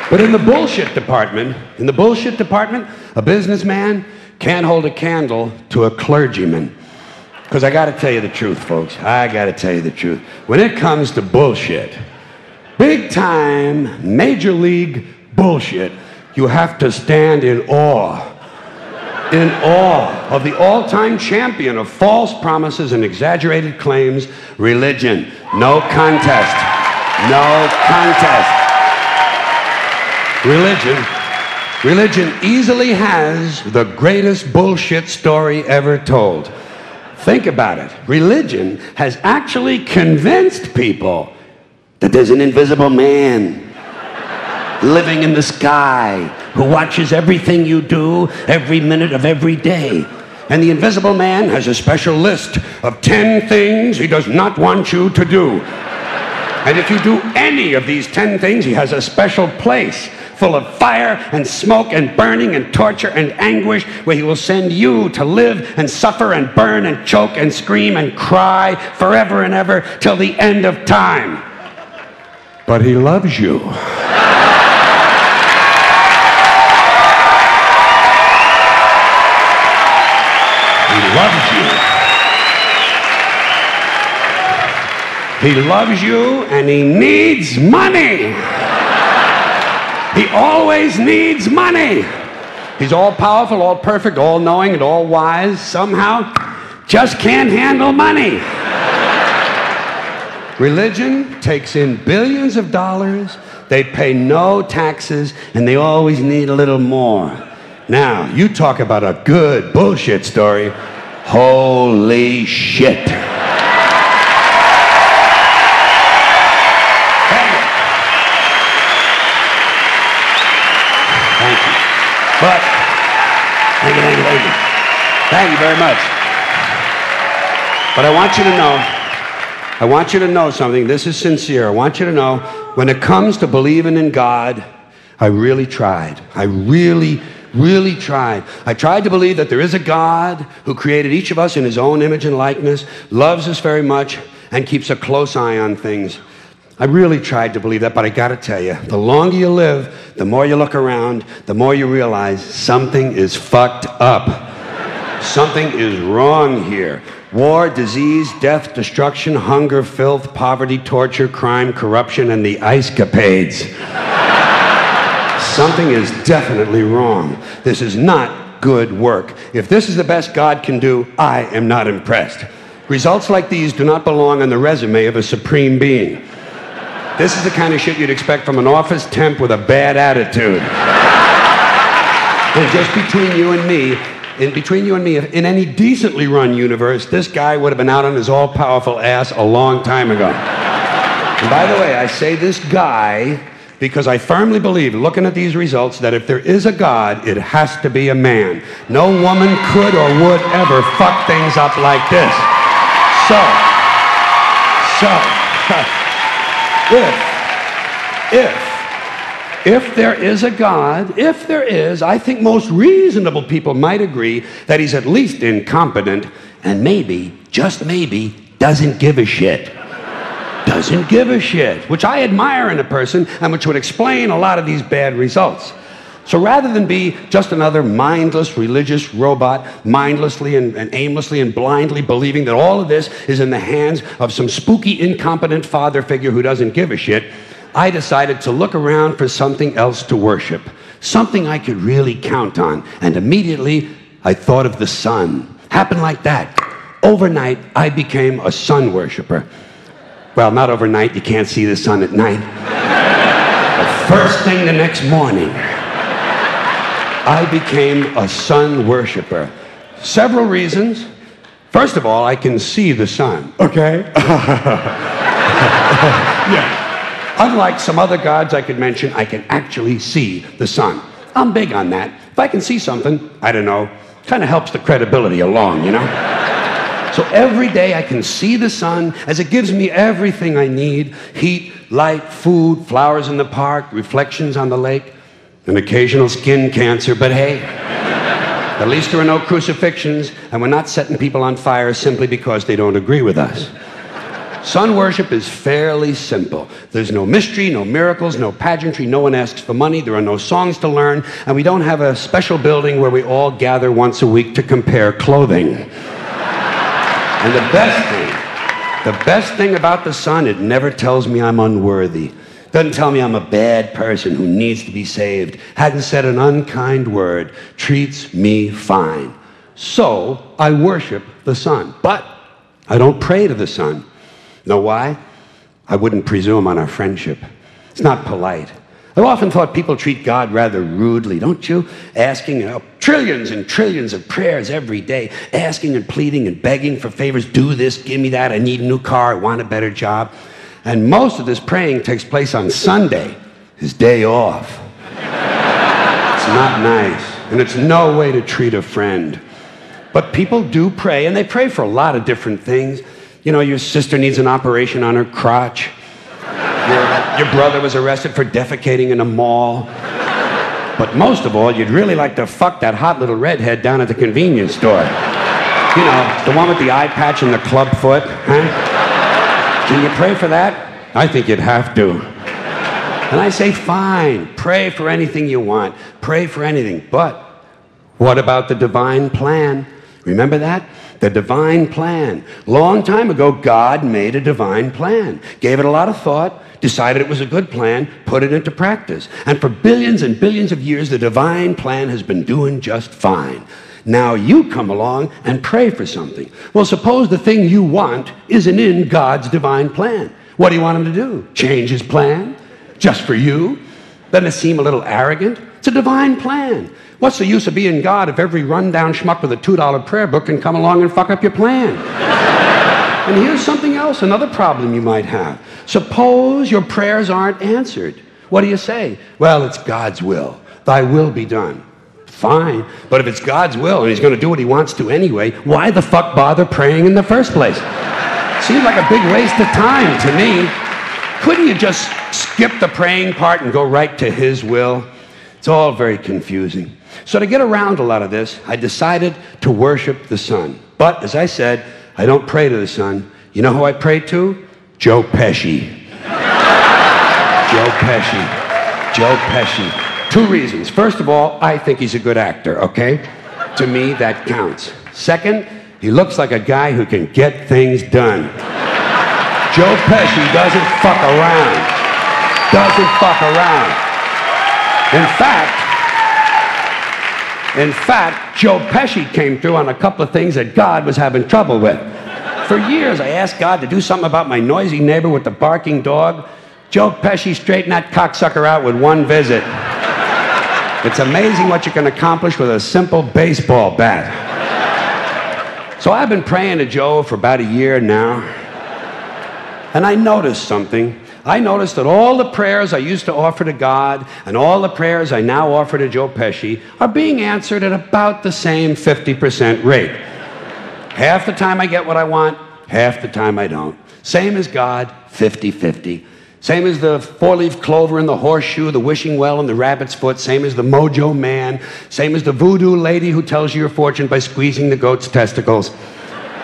But in the bullshit department, a businessman can't hold a candle to a clergyman. Because I got to tell you the truth, folks. I got to tell you the truth. When it comes to bullshit, big time, major league bullshit, you have to stand in awe of the all-time champion of false promises and exaggerated claims, religion. No contest. No contest. Religion easily has the greatest bullshit story ever told. Think about it. Religion has actually convinced people that there's an invisible man living in the sky who watches everything you do every minute of every day. And the invisible man has a special list of 10 things he does not want you to do. And if you do any of these 10 things, he has a special place full of fire and smoke and burning and torture and anguish where he will send you to live and suffer and burn and choke and scream and cry forever and ever till the end of time. But he loves you. He loves you. He loves you and he needs money. He always needs money. He's all powerful, all perfect, all knowing, and all wise. Somehow, just can't handle money. Religion takes in billions of dollars. They pay no taxes, and they always need a little more. Now, you talk about a good bullshit story. Holy shit. But, thank you very much. But I want you to know something. This is sincere. I want you to know, when it comes to believing in God, I really tried. I really tried. I tried to believe that there is a God who created each of us in his own image and likeness, loves us very much, and keeps a close eye on things. I really tried to believe that, but I gotta tell you, the longer you live, the more you look around, the more you realize something is fucked up. Something is wrong here. War, disease, death, destruction, hunger, filth, poverty, torture, crime, corruption, and the ice-capades. Something is definitely wrong. This is not good work. If this is the best God can do, I am not impressed. Results like these do not belong on the resume of a supreme being. This is the kind of shit you'd expect from an office temp with a bad attitude. And just between you and me, in any decently run universe, this guy would have been out on his all-powerful ass a long time ago. And by the way, I say this guy because I firmly believe, looking at these results, that if there is a God, it has to be a man. No woman could or would ever fuck things up like this. If there is a God, if there is, I think most reasonable people might agree that he's at least incompetent and maybe, just maybe, doesn't give a shit. Doesn't give a shit, which I admire in a person and which would explain a lot of these bad results. So rather than be just another mindless religious robot, mindlessly and aimlessly and blindly believing that all of this is in the hands of some spooky, incompetent father figure who doesn't give a shit, I decided to look around for something else to worship, something I could really count on. And immediately, I thought of the sun. Happened like that. Overnight, I became a sun worshiper. Well, not overnight. You can't see the sun at night. The first thing the next morning, I became a sun worshiper. Several reasons. First of all, I can see the sun, okay? Yeah. Unlike some other gods I could mention, I can actually see the sun. I'm big on that. If I can see something, I don't know, kind of helps the credibility along, you know? So every day I can see the sun as it gives me everything I need: heat, light, food, flowers in the park, reflections on the lake, an occasional skin cancer, but hey, at least there are no crucifixions, and we're not setting people on fire simply because they don't agree with us. Sun worship is fairly simple. There's no mystery, no miracles, no pageantry, no one asks for money, there are no songs to learn, and we don't have a special building where we all gather once a week to compare clothing. And the best thing about the sun, it never tells me I'm unworthy. Doesn't tell me I'm a bad person who needs to be saved. Hadn't said an unkind word. Treats me fine. So I worship the sun. But I don't pray to the sun. Know why? I wouldn't presume on our friendship. It's not polite. I've often thought people treat God rather rudely, don't you? Asking trillions and trillions of prayers every day, asking and pleading and begging for favors. Do this, give me that, I need a new car, I want a better job. And most of this praying takes place on Sunday, his day off. It's not nice, and it's no way to treat a friend. But people do pray, and they pray for a lot of different things. You know, your sister needs an operation on her crotch. Your brother was arrested for defecating in a mall. But most of all, you'd really like to fuck that hot little redhead down at the convenience store. You know, the one with the eye patch and the club foot, huh? Can you pray for that? I think you'd have to. And I say, fine, pray for anything you want. Pray for anything. But what about the divine plan? Remember that? The divine plan. Long time ago, God made a divine plan. Gave it a lot of thought, decided it was a good plan, put it into practice. And for billions and billions of years, the divine plan has been doing just fine. Now you come along and pray for something. Well, suppose the thing you want isn't in God's divine plan. What do you want him to do? Change his plan? Just for you? Doesn't it seem a little arrogant? It's a divine plan. What's the use of being God if every rundown schmuck with a $2 prayer book can come along and fuck up your plan? And here's something else, another problem you might have. Suppose your prayers aren't answered. What do you say? Well, it's God's will. Thy will be done. Fine, but if it's God's will and he's going to do what he wants to anyway, why the fuck bother praying in the first place? Seems like a big waste of time to me. Couldn't you just skip the praying part and go right to his will? It's all very confusing. So to get around a lot of this, I decided to worship the sun. But, as I said, I don't pray to the sun. You know who I pray to? Joe Pesci. Joe Pesci. Joe Pesci. Two reasons. First of all, I think he's a good actor, okay? To me, that counts. Second, he looks like a guy who can get things done. Joe Pesci doesn't fuck around. Doesn't fuck around. In fact, Joe Pesci came through on a couple of things that God was having trouble with. For years, I asked God to do something about my noisy neighbor with the barking dog. Joe Pesci straightened that cocksucker out with one visit. It's amazing what you can accomplish with a simple baseball bat. So I've been praying to Joe for about a year now, and I noticed something. I noticed that all the prayers I used to offer to God and all the prayers I now offer to Joe Pesci are being answered at about the same 50% rate. Half the time I get what I want, half the time I don't. Same as God, 50-50. Same as the four-leaf clover and the horseshoe, the wishing well and the rabbit's foot. Same as the mojo man. Same as the voodoo lady who tells you your fortune by squeezing the goat's testicles.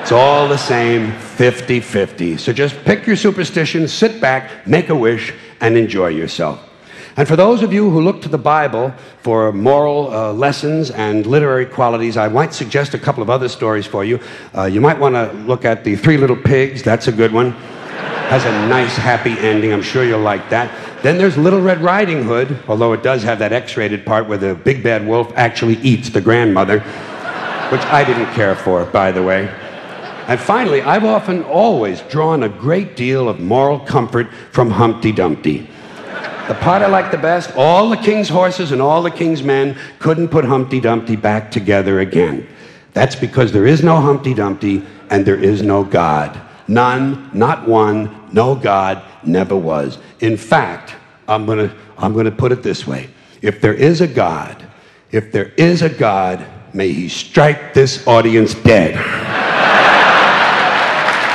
It's all the same, 50-50. So just pick your superstition, sit back, make a wish, and enjoy yourself. And for those of you who look to the Bible for moral lessons and literary qualities, I might suggest a couple of other stories for you. You might want to look at The Three Little Pigs. That's a good one. Has a nice, happy ending. I'm sure you'll like that. Then there's Little Red Riding Hood, although it does have that X-rated part where the big bad wolf actually eats the grandmother, which I didn't care for, by the way. And finally, I've often always drawn a great deal of moral comfort from Humpty Dumpty. The part I like the best, all the king's horses and all the king's men couldn't put Humpty Dumpty back together again. That's because there is no Humpty Dumpty and there is no God. None, not one, no God, never was. In fact, I'm gonna put it this way. If there is a God, may he strike this audience dead.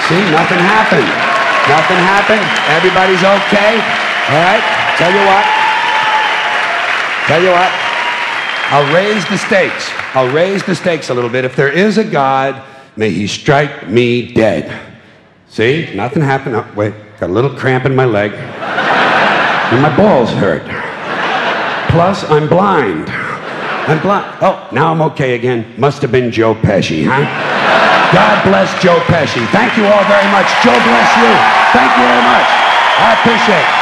See, nothing happened. Nothing happened. Everybody's okay. All right? Tell you what. I'll raise the stakes. I'll raise the stakes a little bit. If there is a God, may he strike me dead. See? Nothing happened. Oh, wait, got a little cramp in my leg. And my balls hurt. Plus, I'm blind. I'm blind. Oh, now I'm okay again. Must have been Joe Pesci, huh? God bless Joe Pesci. Thank you all very much. Joe bless you. Thank you very much. I appreciate it.